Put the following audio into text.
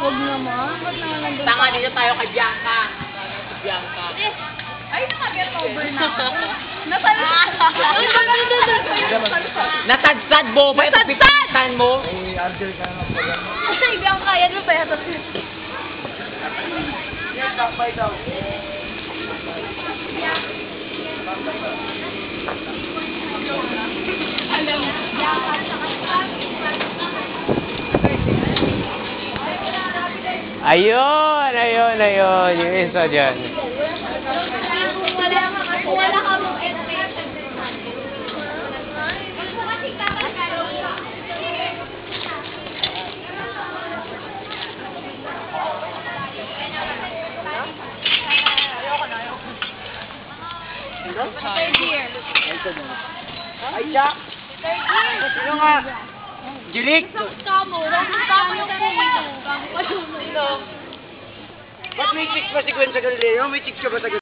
Huwag naman. Ba't naman nandun? Tanga dito tayo kay Bianca. Bianca. Ay, naka-get over na ako. Natadsad mo ba ito pipitan mo? May answer ka naman po yan. Ay, di ang kaya mo pa yata. Yan, takbay daw. Ayun. Yung isa dyan. Wala ka mong Third year. Ay, Jack! Sino nga? Jilik! Kamo yung Sino? Ba't may chicks pa si Gwen sa Galileo? May chicks ka ba sa Galileo?